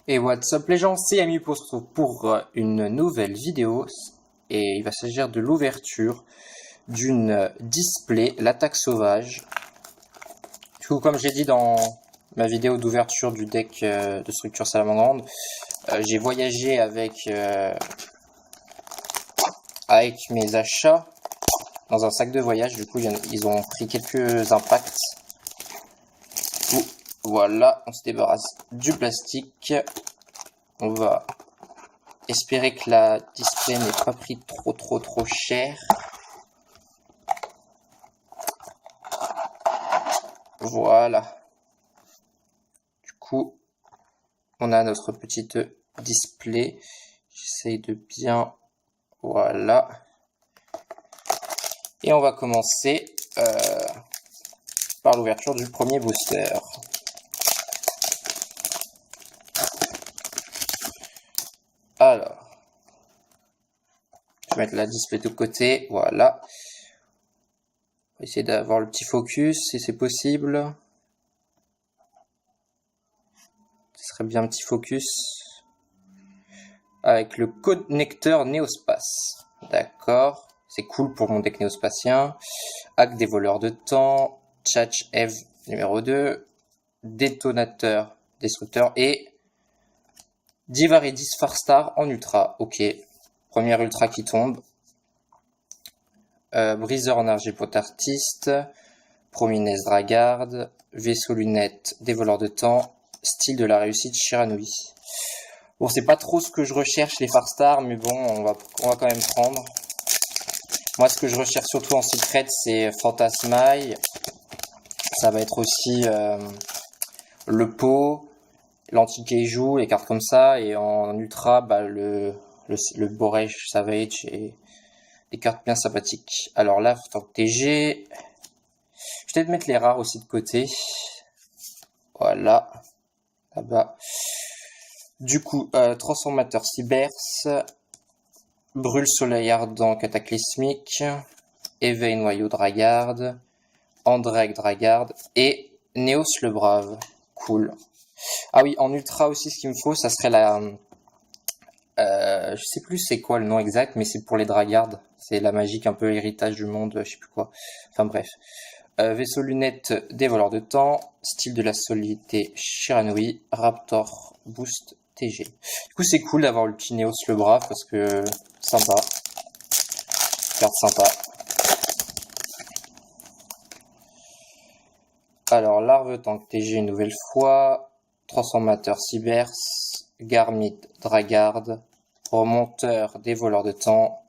Et what's up les gens, c'est Ami pour se retrouve pour une nouvelle vidéo et il va s'agir de l'ouverture d'une display, l'attaque sauvage. Du coup, comme j'ai dit dans ma vidéo d'ouverture du deck de structure salamandre, j'ai voyagé avec mes achats dans un sac de voyage. Du coup, ils ont pris quelques impacts. Voilà, on se débarrasse du plastique. On va espérer que la display n'ait pas pris trop cher. Voilà. Du coup, on a notre petite display. J'essaye de bien... Voilà. Et on va commencer par l'ouverture du premier booster. Alors, je vais mettre la display de côté, voilà. On va essayer d'avoir le petit focus si c'est possible. Ce serait bien un petit focus. Avec le connecteur Néospace. D'accord, c'est cool pour mon deck néospatien. Hack des voleurs de temps, Tchatch Eve numéro 2, détonateur destructeur et Divaridis Farstar en ultra. Ok, première ultra qui tombe. Briseur en argipot artiste, Promines Dragarde, vaisseau lunette des voleurs de temps, style de la réussite Shiranui. Bon, c'est pas trop ce que je recherche les Farstar, mais bon, on va quand même prendre. Moi, ce que je recherche surtout en secret, c'est Fantasmaille. Ça va être aussi le pot, l'anti-keiju, les cartes comme ça. Et en ultra, bah, le Boresh Savage et des cartes bien sympathiques. Alors là, en tant que TG, je vais peut-être mettre les rares aussi de côté. Voilà. Là-bas. Du coup, transformateur Cybers, brûle soleil ardent cataclysmique, éveil noyau Dragarde, Andrake Dragarde et Néos le Brave. Cool. Ah oui, en ultra aussi, ce qu'il me faut, ça serait la... je sais plus c'est quoi le nom exact, mais c'est pour les Dragardes. C'est la magique un peu héritage du monde, je sais plus quoi. Enfin bref. Vaisseau lunette des voleurs de temps, style de la solidité Shiranui, Raptor Boost TG. Du coup, c'est cool d'avoir le petit Néos le Brave parce que sympa. Carte sympa. Alors, larve tank TG une nouvelle fois, transformateur Cybers, Garmit Dragarde, remonteur des voleurs de temps,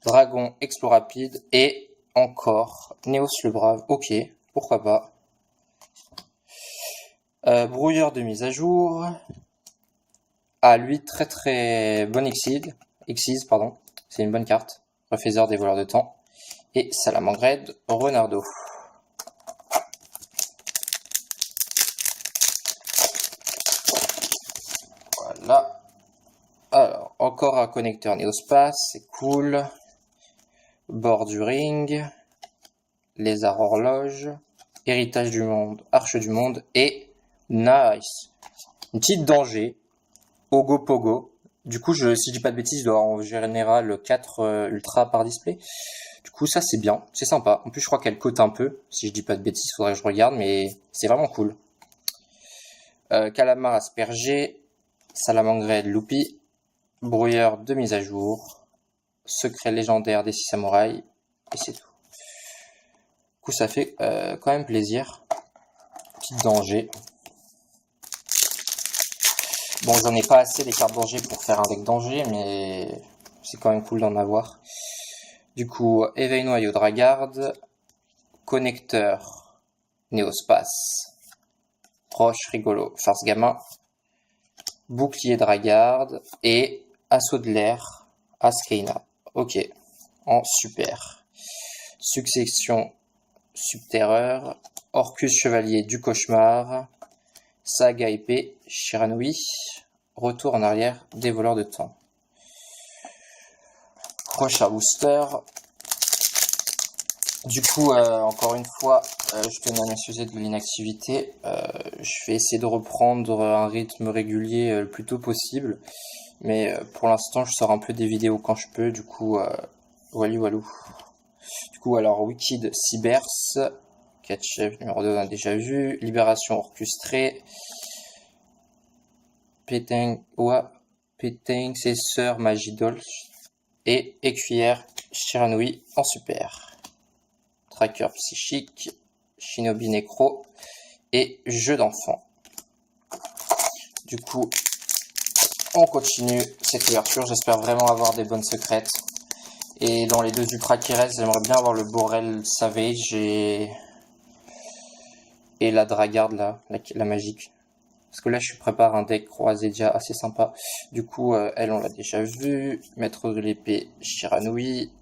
dragon explorapide et encore Néos le Brave. Ok, pourquoi pas. Brouilleur de mise à jour. Ah, lui, très bon Exise, pardon. C'est une bonne carte. Refaiseur des voleurs de temps. Et Salamangreed, Renardo. Voilà. Alors, encore un connecteur Néospace, c'est cool. Bord du ring. Lézard horloge. Héritage du monde, Arche du monde. Et nice. Une petite danger. Ogopogo. Du coup, si je dis pas de bêtises, je dois en général 4 ultra par display. Du coup, ça c'est bien, c'est sympa. En plus, je crois qu'elle cote un peu. Si je dis pas de bêtises, faudrait que je regarde, mais c'est vraiment cool. Calamar aspergé, Salamangreed Loupi, brouilleur de mise à jour, secret légendaire des 6 samouraïs, et c'est tout. Du coup, ça fait quand même plaisir. Petite danger. Bon, j'en ai pas assez les cartes danger pour faire un deck danger, mais c'est quand même cool d'en avoir. Du coup, éveil noyau Dragarde, connecteur Néospace, roche rigolo farce gamin, bouclier Dragarde et assaut de l'air Askeina. Ok, en super. Succession subterreur, Orcus chevalier du cauchemar, saga épée Shiranui, retour en arrière des voleurs de temps. Prochain booster. Du coup, encore une fois, je tenais à m'excuser de l'inactivité. Je vais essayer de reprendre un rythme régulier le plus tôt possible. Mais pour l'instant, je sors un peu des vidéos quand je peux. Du coup, walou. Du coup, alors, Wicked Cybers, Catchef numéro 2, on a déjà vu. Libération orchestrée. Péting, c'est Sœur Magidol. Et Écuyère Shiranui en super. Tracker psychique, Shinobi Necro et Jeu d'enfant. Du coup, on continue cette ouverture. J'espère vraiment avoir des bonnes secrètes. Et dans les deux ultras qui restent, j'aimerais bien avoir le Borel Savage et la Dragarde, là, la magique. Parce que là, je prépare un deck croisé déjà assez sympa. Du coup, elle, on l'a déjà vu. Maître de l'épée, Shiranui.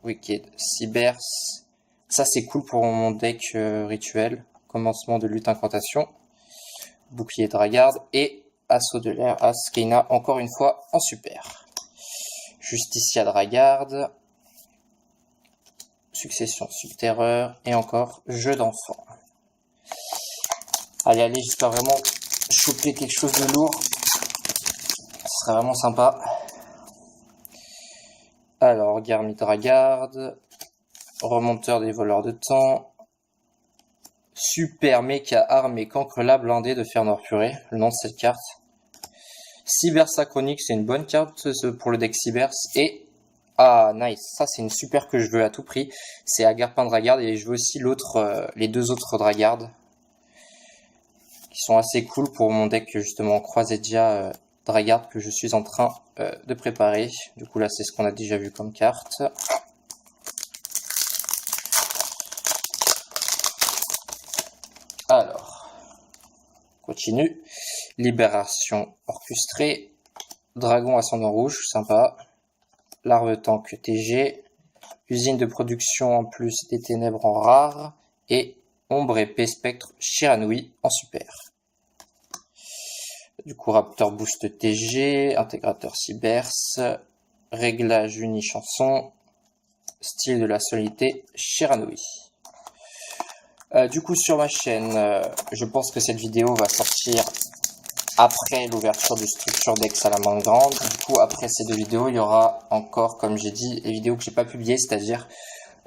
Wicked Cybers. Ça, c'est cool pour mon deck rituel. Commencement de lutte incantation. Bouclier Dragarde. Et Assaut de l'air, Askena, encore une fois, en super. Justicia Dragarde. Succession Subterreur. Et encore Jeu d'enfant. Allez, j'espère vraiment choper quelque chose de lourd. Ce serait vraiment sympa. Alors, Garmi Dragarde. Remonteur des voleurs de temps. Super méca armé cancre-la blindé de fer noir purée, le nom de cette carte. Cybersachronique, c'est une bonne carte pour le deck Cybers. Et, ah nice, ça c'est une super que je veux à tout prix. C'est Agarpin Dragarde et je veux aussi les deux autres Dragardes. Qui sont assez cool pour mon deck justement Croisedia Dragarde que je suis en train de préparer. Du coup là c'est ce qu'on a déjà vu comme carte. Alors, continue. Libération orchestrée. Dragon ascendant rouge, sympa. Larve tank TG. Usine de production en plus des ténèbres en rare. Et ombre épée spectre Shiranui en super. Du coup, Raptor boost TG. Intégrateur Cybers. Réglage uni-chanson. Style de la solidité Shiranui. Du coup, sur ma chaîne, je pense que cette vidéo va sortir après l'ouverture du structure deck Salamandre Grande. Du coup, après ces deux vidéos, il y aura encore, comme j'ai dit, les vidéos que j'ai pas publiées, c'est-à-dire,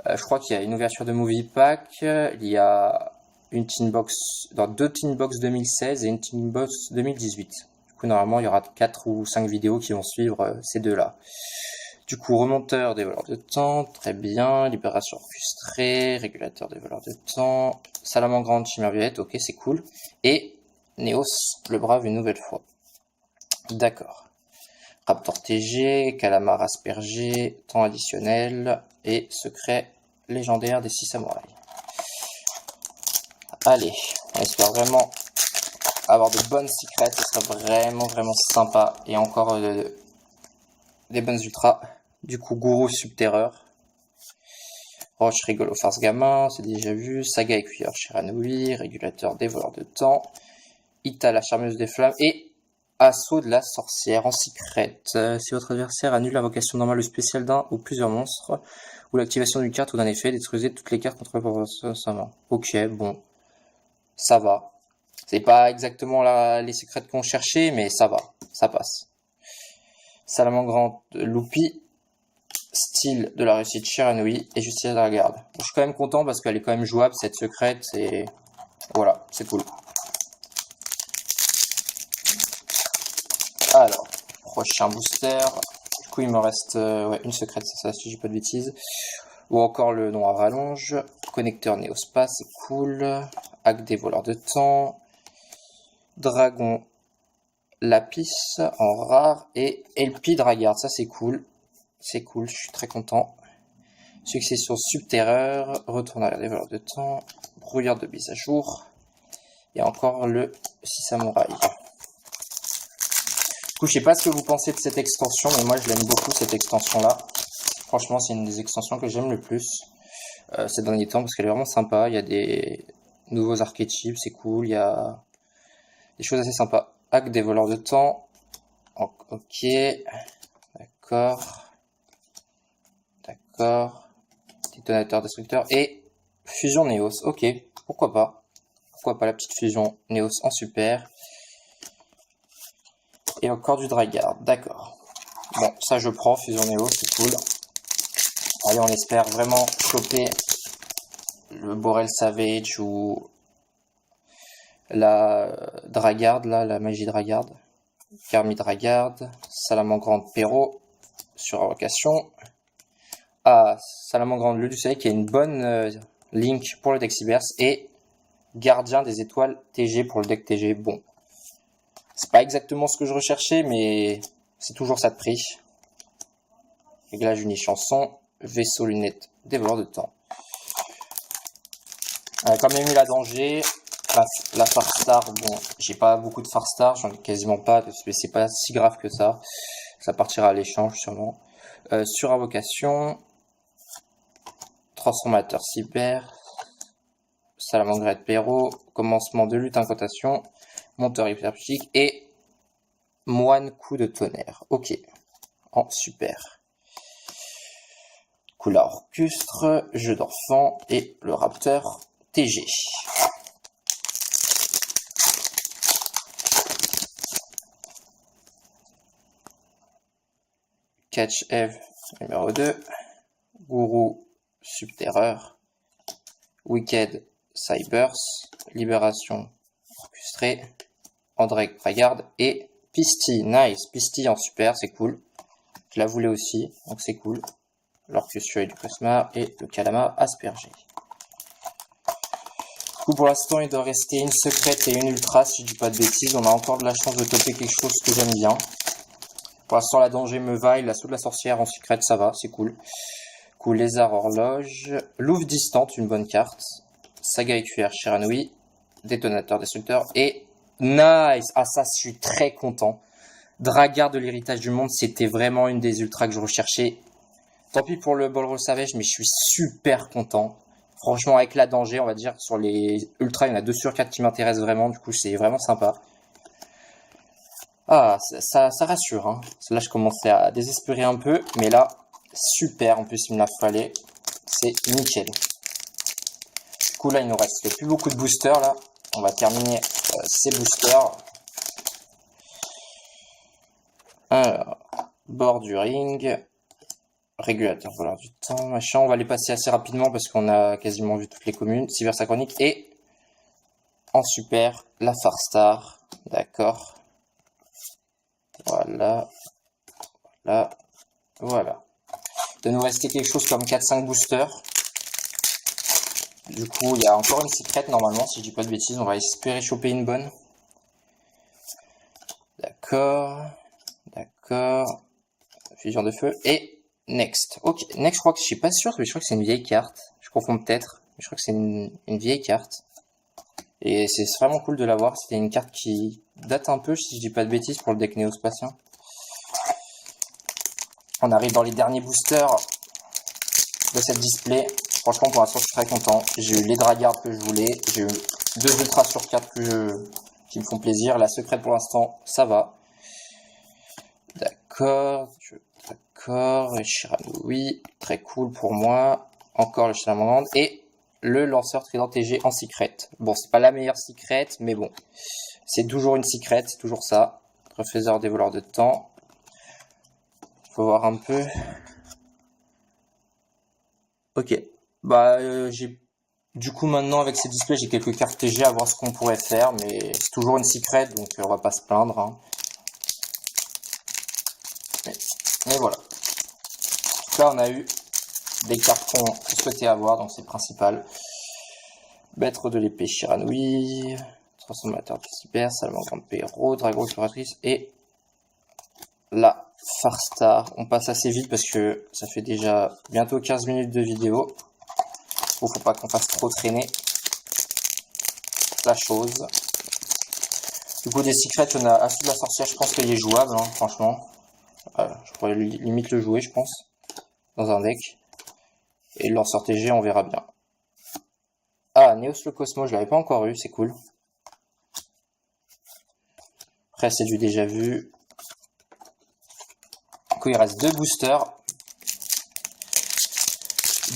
je crois qu'il y a une ouverture de Movie Pack, il y a une Teen Box, dans deux Teen Box 2016 et une Teen Box 2018. Du coup, normalement, il y aura 4 ou 5 vidéos qui vont suivre ces deux-là. Du coup, remonteur des voleurs de temps, très bien. Libération orchestrée, régulateur des voleurs de temps. Salamandre Grande, chimère violette, ok, c'est cool. Et Néos, le brave, une nouvelle fois. D'accord. Raptor TG, Calamar aspergé, temps additionnel et secret légendaire des 6 samouraïs. Allez, on espère vraiment avoir de bonnes secrets, ce serait vraiment sympa. Et encore des bonnes ultras. Du coup, Gourou Subterreur. Roche Rigolo Farce Gamin, c'est déjà vu. Saga Écuyeur Shiranui, régulateur des voleurs de temps. Ita la charmeuse des flammes et Assaut de la sorcière en secret. Si votre adversaire annule l'invocation normale ou spéciale d'un ou plusieurs monstres, ou l'activation d'une carte ou d'un effet, détruisez toutes les cartes contre sa main. Ok, bon. Ça va. C'est pas exactement les secrets qu'on cherchait, mais ça va. Ça passe. Salamandre Grande Loupi. Style de la réussite Shiranui et Justice de la Garde. Je suis quand même content parce qu'elle est quand même jouable cette secrète et voilà, c'est cool. Alors, prochain booster. Du coup, il me reste ouais, une secrète, c'est ça, si je dis pas de bêtises. Ou encore le nom à rallonge. Connecteur Néospace, c'est cool. Hack des voleurs de temps. Dragon Lapis en rare. Et LP Dragarde, ça c'est cool. C'est cool, je suis très content. Succession Subterreur. Retourne à des voleurs de temps. Brouillard de mise à jour. Et encore le 6 samouraïs. Du coup, je sais pas ce que vous pensez de cette extension, mais moi je l'aime beaucoup cette extension-là. Franchement, c'est une des extensions que j'aime le plus ces derniers temps parce qu'elle est vraiment sympa. Il y a des nouveaux archétypes, c'est cool. Il y a des choses assez sympas. Hack des voleurs de temps. Ok. D'accord. D'accord. détonateur destructeur et fusion Néos. Ok, pourquoi pas. Pourquoi pas la petite fusion Néos en super. Et encore du Dryguard, d'accord. Bon, ça je prends, fusion Néos, c'est cool. Allez, on espère vraiment choper le Borel Savage ou la Dryguard, là, la magie Dryguard. Carmi Dryguard, Salamandre Perro sur invocation. Ah, Salamandre le du soleil qui a une bonne link pour le deck Cyberse et Gardien des étoiles TG pour le deck TG. Bon, c'est pas exactement ce que je recherchais, mais c'est toujours ça de prix. Réglage Unichanson, vaisseau lunette, dévoreur de temps. Quand même eu la danger, la Farstar, bon, j'ai pas beaucoup de Farstar, j'en ai quasiment pas, mais c'est pas si grave que ça. Ça partira à l'échange sûrement. Sur invocation, transformateur cyber, Salamandre de Perro, commencement de lutte incantation, monteur hyperpsychique et moine coup de tonnerre. Ok, en super. Couleur orchestre, jeu d'enfant et le rapteur TG. Catch Eve numéro 2, Gourou Subterreur, Wicked Cybers, Libération Orchestrée, André Dryguard et Pisty. Nice, Pisty en super, c'est cool. Je la voulais aussi, donc c'est cool. L'Orchestre du Cosmar et le Kalama Asperger. Du coup, pour l'instant, il doit rester une secrète et une ultra, si je dis pas de bêtises. On a encore de la chance de toper quelque chose que j'aime bien. Pour l'instant, la danger me vaille. L'assaut de la sorcière en secrète, ça va, c'est cool. Coup, lézard horloge. Louve distante, une bonne carte. Saga écuyère Shiranui. Détonateur destructeur. Et nice. Ah, ça, je suis très content. Dryguard de l'héritage du monde, c'était vraiment une des ultras que je recherchais. Tant pis pour le Borel Savage, mais je suis super content. Franchement, avec la danger, on va dire, sur les ultras, il y en a 2 sur 4 qui m'intéressent vraiment. Du coup, c'est vraiment sympa. Ah, ça rassure, hein. Là, je commençais à désespérer un peu, mais là, super. En plus, il me la fallait. C'est nickel. Du coup, là, il nous reste plus beaucoup de boosters, là. On va terminer ces boosters. Alors, bord du ring. Régulateur voleur du temps, machin. On va les passer assez rapidement parce qu'on a quasiment vu toutes les communes. Cybersynchronique et en super, la Farstar. D'accord. Voilà. Voilà. Voilà. Il doit nous rester quelque chose comme 4-5 boosters. Du coup, il y a encore une secrète normalement, si je dis pas de bêtises. On va espérer choper une bonne. D'accord. D'accord. Fusion de feu. Et Next. Ok, Next, je crois que je suis pas sûr, mais je crois que c'est une vieille carte. Je confonds peut-être. Je crois que c'est une vieille carte. Et c'est vraiment cool de l'avoir. C'était une carte qui date un peu, si je dis pas de bêtises, pour le deck néospatien. On arrive dans les derniers boosters de cette display. Franchement, pour l'instant, je suis très content. J'ai eu les Dryguard que je voulais. J'ai eu 2 ultras sur 4 qui me font plaisir. La secrète, pour l'instant, ça va. D'accord. D'accord, et Shiranui, très cool pour moi. Encore le Salamandre et le lanceur trident TG en secret. Bon, c'est pas la meilleure secret, mais bon, c'est toujours une secret, c'est toujours ça. Refaiseur des voleurs de temps. Faut voir un peu. Ok, bah j'ai du coup maintenant avec ces displays j'ai quelques cartes TG à voir ce qu'on pourrait faire, mais c'est toujours une secret donc on va pas se plaindre. Hein. Mais voilà. Là, on a eu des cartes qu'on souhaitait avoir, donc c'est principal. Maître de l'épée Shiranui, transformateur de cyber, Salamandre Perro, dragon exploratrice et la Farstar. On passe assez vite parce que ça fait déjà bientôt 15 minutes de vidéo. Faut pas qu'on fasse trop traîner la chose. Du coup, des secrets, on a Assaut de la sorcière, je pense qu'il est jouable, hein, franchement. Je pourrais limite le jouer, je pense, dans un deck. Et le lanceur TG, on verra bien. Ah, Néos le Cosmo, je l'avais pas encore eu, c'est cool. Après, c'est du déjà vu. Du coup, il reste 2 boosters.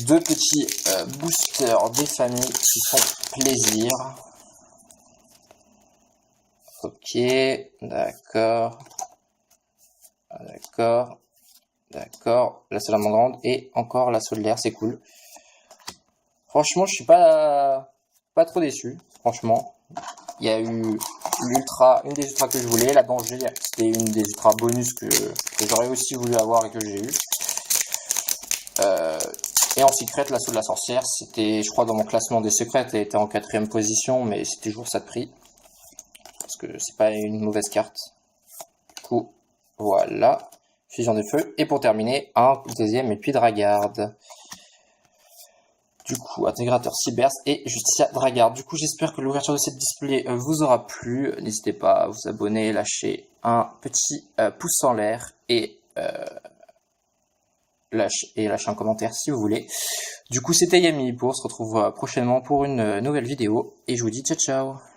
deux petits boosters des familles qui font plaisir. Ok, d'accord. D'accord. D'accord. La salamandre et encore l'assaut de l'air, c'est cool. Franchement, je suis pas trop déçu, franchement. Il y a eu une des ultras que je voulais, la danger, c'était une des ultras bonus que j'aurais aussi voulu avoir et que j'ai eu. Et en secret, l'assaut de la sorcière, c'était, je crois, dans mon classement des secrets, elle était en 4ème position, mais c'est toujours ça de prix. Parce que c'est pas une mauvaise carte. Du coup, voilà. Fusion des feux. Et pour terminer, un deuxième épée Dragarde. Du coup, intégrateur Cyberse et Justicia Dragarde. Du coup, j'espère que l'ouverture de cette display vous aura plu. N'hésitez pas à vous abonner, lâcher un petit pouce en l'air et lâcher un commentaire si vous voulez. Du coup, c'était Yami. On se retrouve prochainement pour une nouvelle vidéo. Et je vous dis ciao ciao.